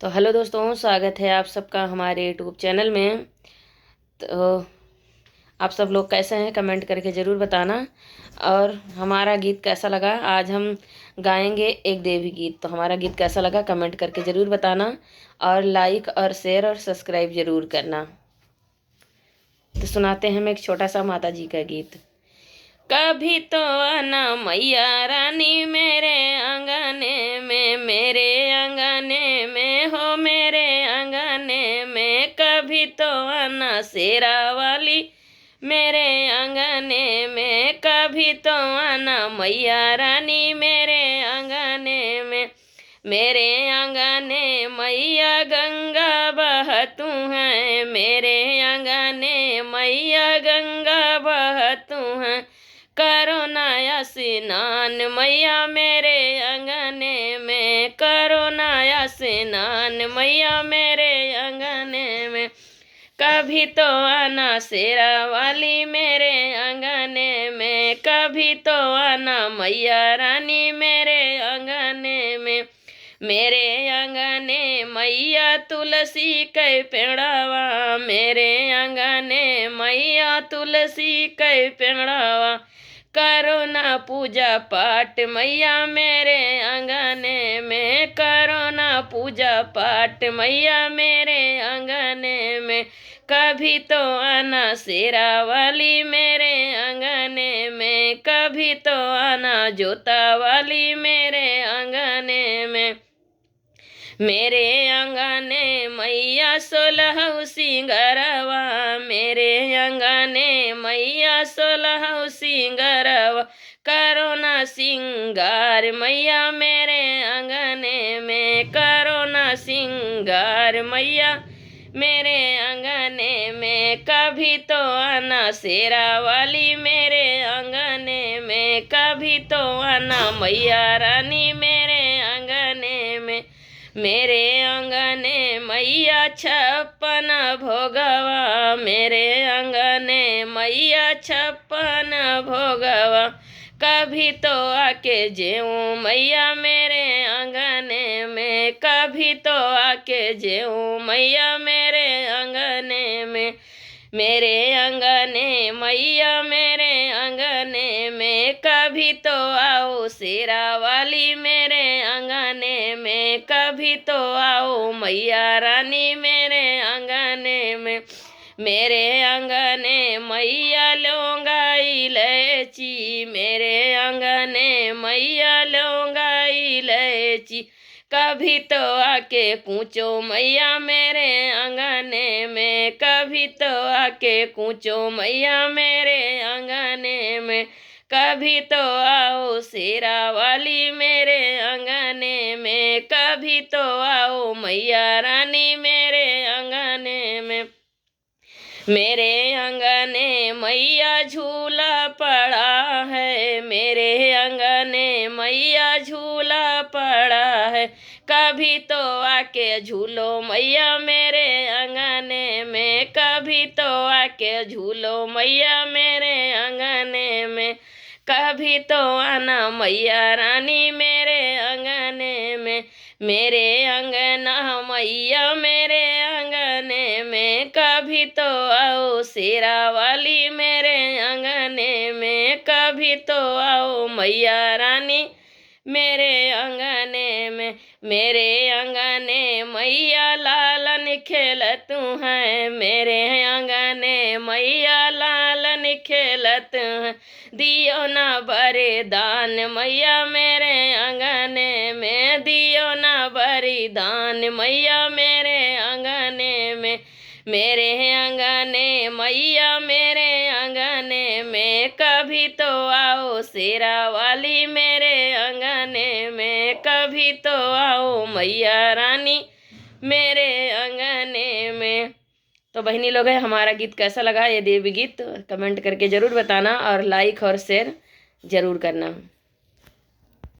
तो हेलो दोस्तों, स्वागत है आप सबका हमारे यूट्यूब चैनल में। तो आप सब लोग कैसे हैं, कमेंट करके ज़रूर बताना। और हमारा गीत कैसा लगा, आज हम गाएंगे एक देवी गीत। तो हमारा गीत कैसा लगा कमेंट करके ज़रूर बताना, और लाइक और शेयर और सब्सक्राइब ज़रूर करना। तो सुनाते हैं हम एक छोटा सा माता जी का गीत। कभी तो आना मैया रानी मेरे अंगने में, मेरे अंगने में हो, मेरे अंगने में। कभी तो आना शेरा वाली मेरे अंगने में, कभी तो आना मैया रानी मेरे अंगने में। मेरे अंगने मैया गंगा बहतू हैं, मेरे अंगने मैया गंगा बहतू हैं। करो नया स्नान मैया मेरे अंगने में, करो नया स्नान मैया मेरे अंगने में। कभी तो आना शेरा वाली मेरे अंगने में, कभी तो आना मैया रानी मेरे अंगने में। मेरे अंगने मैया तुलसी के पेड़ावा, मेरे अंगने मैया तुलसी के पेड़ावा। करो ना पूजा पाठ मैया मेरे अंगने में, करो ना पूजा पाठ मैया मेरे अंगने में। कभी तो आना शेरा वाली मेरे अंगने में, कभी तो आना जोता वाली मेरे अंगने में। मेरे अंगने मैया सोलह सिंगरवा, मेरे अंगने मैया सोलह सिंगरवा। करो ना सिंगार मैया मेरे अंगने में, करो ना सिंगार मैया मेरे अंगने में। कभी तो आना शेरा वाली मेरे अंगने में, कभी तो आना मैया रानी मेरे अंगने में। मेरे अंगने मैया छप्पन भोगवा, मेरे अंगने मैया छप्पन भोगवा। कभी तो आके जेऊं मैया मेरे अंगने में, कभी तो आके जेऊं मैया मेरे अंगने में। मेरे अंगने मैया मेरे अंगने में, कभी तो आओ शेरा वाली मेरे अंगने में, कभी तो आओ मैया रानी मेरे अंगने में। मेरे अंगने मैया लौंगा इलायची, मेरे अंगने मैया लौंगा इलायची। कभी तो आके कूचो मैया मेरे अंगने में, कभी तो आके कूचो मैया मेरे अंगने में। कभी तो आओ शेरा वाली मेरे अंगने में, कभी तो आओ मैया रानी मेरे अंगने में। मेरे अंगने मैया झूला पड़ा है, मेरे अंगने मैया झूला पड़ा है। कभी तो आके झूलो मैया मेरे अंगने में, कभी तो आके झूलो मैया मेरे अंगने में। कभी तो आना मैया रानी मेरे अंगने में। मेरे अंगना मैया मेरे अंगने में, कभी तो आओ शेरा वाली मेरे अंगने में, कभी तो आओ मैया रानी मेरे अंगने में। मेरे अंगने मैया लालन खेलतू हैं, मेरे अंगने मैया लालन खेलत हैं। दियो ना बलिदान मैया मेरे अंगने में, दियो ना बलिदान मैया मेरे अंगने में। मेरे अंगने मैया मेरे अंगने में, कभी तो आओ शेरा वाली मेरे अंगने में, कभी तो आओ मैया रानी मेरे अंगने में। तो बहनी लोग है, हमारा गीत कैसा लगा, ये देवी गीत कमेंट करके ज़रूर बताना, और लाइक और शेयर ज़रूर करना।